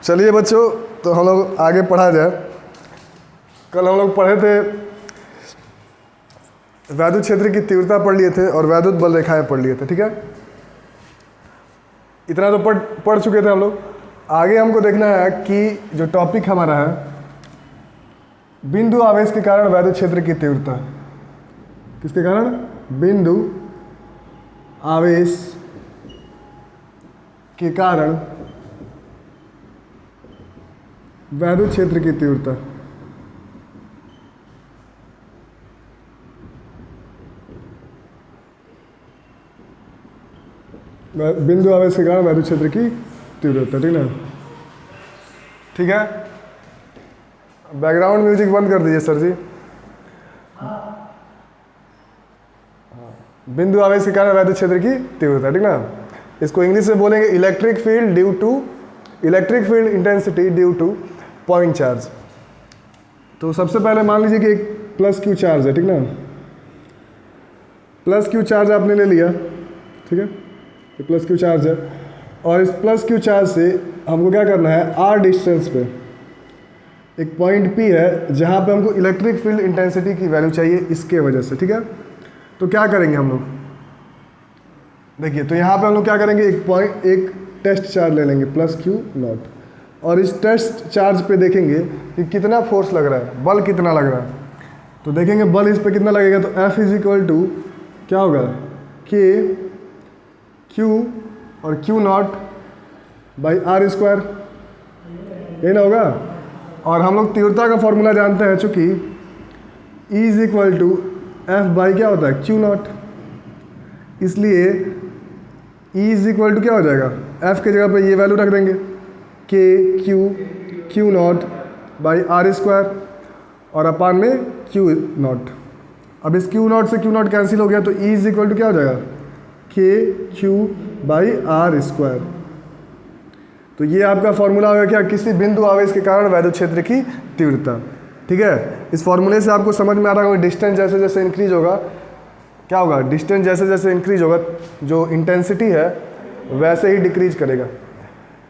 चलिए बच्चों, तो हम लोग आगे पढ़ा जाए। कल हम लोग पढ़े थे, वैद्युत क्षेत्र की तीव्रता पढ़ लिए थे और वैद्युत बल रेखाएं पढ़ लिए थे। ठीक है, इतना तो पढ़ चुके थे हम लोग। आगे हमको देखना है कि जो टॉपिक हमारा है, बिंदु आवेश के कारण वैद्युत क्षेत्र की तीव्रता। किसके कारण? बिंदु आवेश के कारण वैद्युत क्षेत्र की तीव्रता। बिंदु आवेश के कारण वैद्युत क्षेत्र की तीव्रता। ठीक ना? ठीक है, बैकग्राउंड म्यूजिक बंद कर दीजिए सर जी। बिंदु आवेश के कारण वैद्युत क्षेत्र की तीव्रता। ठीक ना? इसको इंग्लिश में बोलेंगे electric field due to electric field intensity due to point charge. तो सबसे पहले मान लीजिए कि एक प्लस क्यू चार्ज है। ठीक ना? प्लस क्यू चार्ज आपने ले लिया। ठीक है, ये प्लस क्यू चार्ज है और इस प्लस क्यू चार्ज से हमको क्या करना है, आर डिस्टेंस पे एक पॉइंट पी है जहाँ पे हमको इलेक्ट्रिक फील्ड इंटेंसिटी की वैल्यू चाहिए इसके वजह से। ठीक है, तो क्या करेंगे हम लोग, देखिए, तो यहाँ पे हम लोग क्या करेंगे, एक टेस्ट चार्ज ले लेंगे प्लस क्यू नॉट, और इस टेस्ट चार्ज पे देखेंगे कि कितना फोर्स लग रहा है, बल कितना लग रहा है। तो देखेंगे बल इस पे कितना लगेगा, तो F इज इक्वल टू क्या होगा, के क्यू और q naught by r square, ये ना होगा। और हम लोग तीव्रता का फॉर्मूला जानते हैं, चूंकि E is equal to F by क्या होता है, क्यू नॉट, इसलिए E इज इक्वल टू क्या हो जाएगा, F के जगह पे ये वैल्यू रख देंगे, k q naught by r square और अपान में क्यू नॉट। अब इस क्यू नॉट से क्यू नॉट कैंसिल हो गया, तो E इज इक्वल टू क्या हो जाएगा, के क्यू बाई आर स्क्वायर। तो ये आपका फॉर्मूला होगा क्या, किसी बिंदु आवेश के कारण वैद्युत क्षेत्र की तीव्रता। ठीक है, इस फॉर्मूले से आपको समझ में आ रहा होगा, डिस्टेंस जैसे जैसे इंक्रीज होगा क्या होगा, डिस्टेंस जैसे जैसे इंक्रीज होगा जो इंटेंसिटी है वैसे ही डिक्रीज करेगा।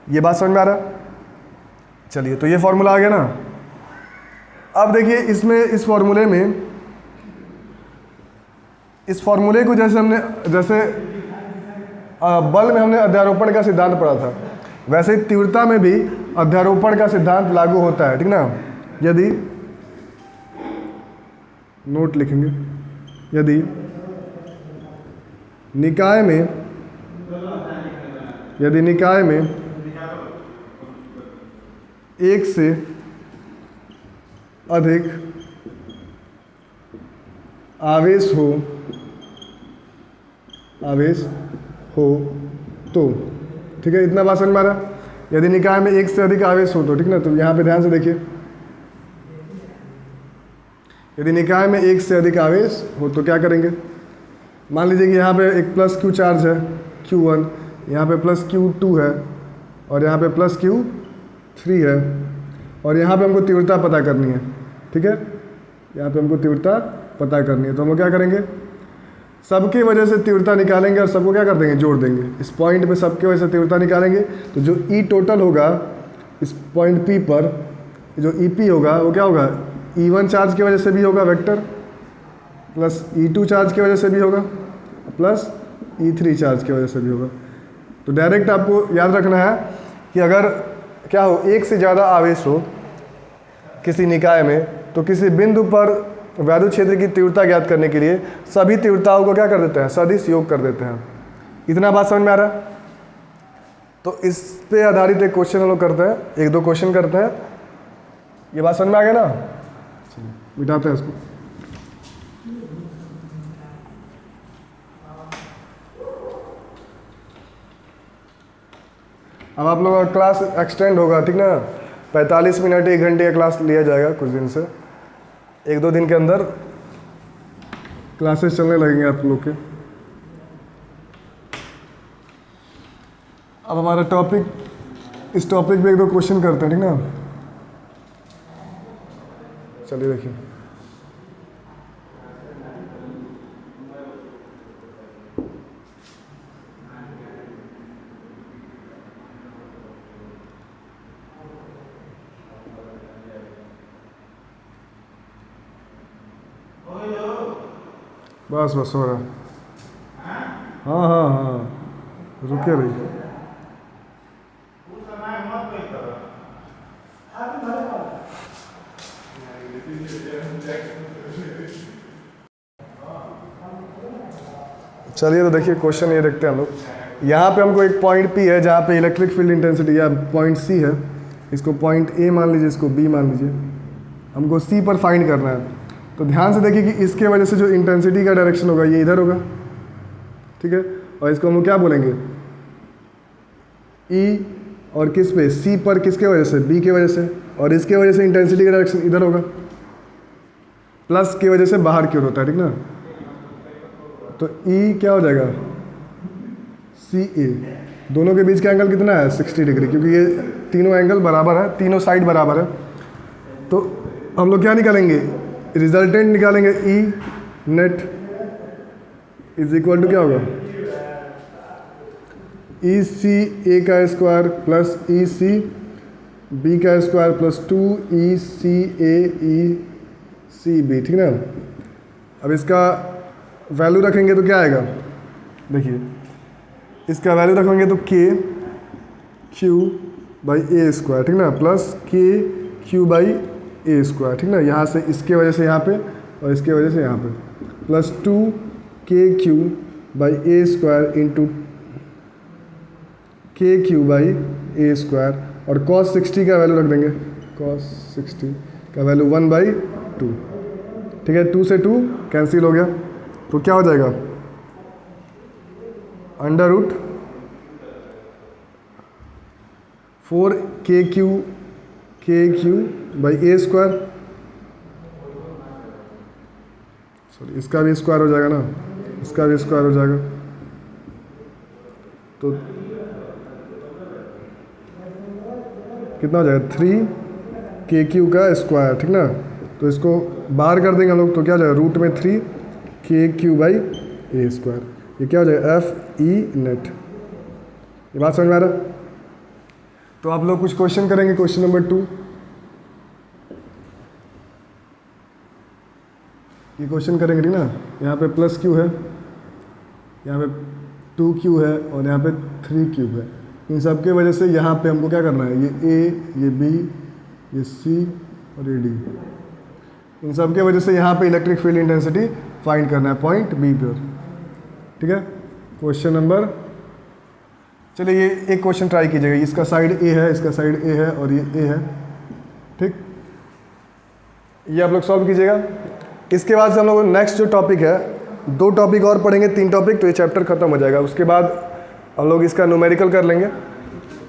ये बात समझ में आ रहा है? चलिए, तो ये फॉर्मूला आ गया ना। अब देखिए इसमें, इस फॉर्मूले में, इस फॉर्मूले को जैसे बल में हमने अध्यारोपण का सिद्धांत पढ़ा था, वैसे ही तीव्रता में भी अध्यारोपण का सिद्धांत लागू होता है। ठीक ना? यदि नोट लिखेंगे, यदि निकाय में एक से अधिक आवेश हो तो, ठीक है, इतना बात समझ में आ रहा है। यदि निकाय में एक से अधिक आवेश हो तो, ठीक ना, तो यहाँ पे ध्यान से देखिए, यदि निकाय में एक से अधिक आवेश हो तो क्या करेंगे, मान लीजिए कि यहाँ पे एक प्लस क्यू चार्ज है Q1, यहाँ पे प्लस Q2 है और यहाँ पे प्लस Q3 है, और यहाँ पे हमको तीव्रता पता करनी है। ठीक है, यहाँ पे हमको तीव्रता पता करनी है, तो हम क्या करेंगे, सबकी वजह से तीव्रता निकालेंगे और सबको क्या कर देंगे, जोड़ देंगे। इस पॉइंट पे सबकी वजह से तीव्रता निकालेंगे, तो जो E टोटल होगा इस पॉइंट P पर, जो EP होगा वो क्या होगा, E1 चार्ज की वजह से भी होगा वेक्टर, प्लस E2 चार्ज की वजह से भी होगा, प्लस E3 चार्ज की वजह से भी होगा। तो डायरेक्ट आपको याद रखना है कि अगर क्या हो, एक से ज़्यादा आवेश हो किसी निकाय में, तो किसी बिंदु पर वैद्युत क्षेत्र की तीव्रता ज्ञात करने के लिए सभी तीव्रताओं को क्या कर देते हैं, सदिश योग कर देते हैं। इतना बात समझ में आ रहा है? तो इस पे आधारित एक क्वेश्चन हम लोग करते हैं, एक दो क्वेश्चन करते हैं। ये बात समझ में आ गया ना? मिटाते हैं इसको। अब आप लोगों का क्लास एक्सटेंड होगा, ठीक ना, 45 मिनट 1 घंटे का क्लास लिया जाएगा कुछ दिन से, 1-2 दिन के अंदर क्लासेस चलने लगेंगे आप लोग के। अब हमारा टॉपिक, इस टॉपिक पे 1-2 क्वेश्चन करते हैं, ठीक ना। चलिए देखिए, बस बस हो रहा है। हाँ हाँ हाँ, रुके भाई। चलिए तो देखिए क्वेश्चन ये देखते हैं हम लोग। यहाँ पे हमको एक पॉइंट पी है जहाँ पे इलेक्ट्रिक फील्ड इंटेंसिटी या पॉइंट सी है, इसको पॉइंट ए मान लीजिए, इसको बी मान लीजिए। हमको सी पर फाइंड करना है। तो ध्यान से देखिए कि इसके वजह से जो इंटेंसिटी का डायरेक्शन होगा ये इधर होगा, ठीक है। और इसको हम लोग क्या बोलेंगे, ई, और किस पे, सी पर, किसके वजह से, बी के वजह से। और इसके वजह से इंटेंसिटी का डायरेक्शन इधर होगा, प्लस की वजह से बाहर की ओर होता है, ठीक ना। तो ई क्या हो जाएगा, सी ए। दोनों के बीच का एंगल कितना है, 60 डिग्री, क्योंकि ये तीनों एंगल बराबर है, तीनों साइड बराबर है। तो हम लोग क्या निकालेंगे, रिजल्टेंट निकालेंगे। E net is equal to क्या होगा, ई सी ए का स्क्वायर प्लस ई सी बी का स्क्वायर प्लस 2 ई सी ए ई सी बी, ठीक ना। अब इसका वैल्यू रखेंगे तो क्या आएगा, देखिए इसका वैल्यू रखेंगे तो के क्यू बाई ए स्क्वायर, ठीक ना, प्लस के क्यू बाई ए स्क्वायर, ठीक ना। यहाँ से इसके वजह से यहाँ पे और इसके वजह से यहाँ पे, प्लस 2 के Q by A square into के क्यू बाई ए स्क्वायर। और cos 60 का वैल्यू रख देंगे, cos 60 का वैल्यू 1/2, ठीक है। 2 से 2 कैंसिल हो गया, तो क्या हो जाएगा, अंडर रूट 4 के Q by A square, sorry इसका भी स्क्वायर हो जाएगा ना, इसका भी स्क्वायर हो जाएगा। तो कितना हो जाएगा, 3 के क्यू का स्क्वायर, ठीक ना। तो इसको बाहर कर देंगे हम लोग, तो क्या हो जाएगा, रूट में 3 के क्यू बाई ए स्क्वायर। ये क्या हो जाएगा, एफ ई नेट। ये बात समझ में आ रहा है। तो आप लोग कुछ क्वेश्चन करेंगे, क्वेश्चन नंबर 2। ये क्वेश्चन करेंगे, ठीक ना। यहाँ पे प्लस क्यू है, यहाँ पे 2 क्यू है और यहाँ पे 3 क्यू है। इन सब के वजह से यहाँ पे हमको क्या करना है, ये ए, ये बी, ये सी और ये डी, इन सब के वजह से यहाँ पे इलेक्ट्रिक फील्ड इंटेंसिटी फाइंड करना है पॉइंट बी पर, ठीक है। क्वेश्चन नंबर, चलिए ये एक क्वेश्चन ट्राई कीजिएगा। इसका साइड ए है, इसका साइड ए है और ये ए है, ठीक। ये आप लोग सॉल्व कीजिएगा। इसके बाद से हम लोग नेक्स्ट जो टॉपिक है, 2 टॉपिक और पढ़ेंगे, 3 टॉपिक, तो ये चैप्टर खत्म हो जाएगा। उसके बाद हम लोग इसका न्यूमेरिकल कर लेंगे।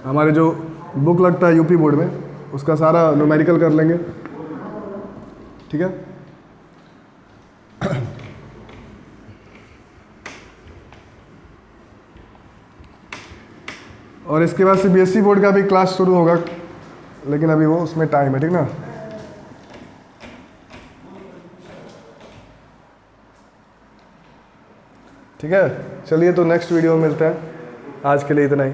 हमारे जो बुक लगता है यूपी बोर्ड में, उसका सारा न्यूमेरिकल कर लेंगे, ठीक है। और इसके बाद सीबीएसई बोर्ड का भी क्लास शुरू होगा, लेकिन अभी वो उसमें टाइम है, ठीक ना। ठीक है, चलिए तो नेक्स्ट वीडियो में मिलते हैं। आज के लिए इतना ही।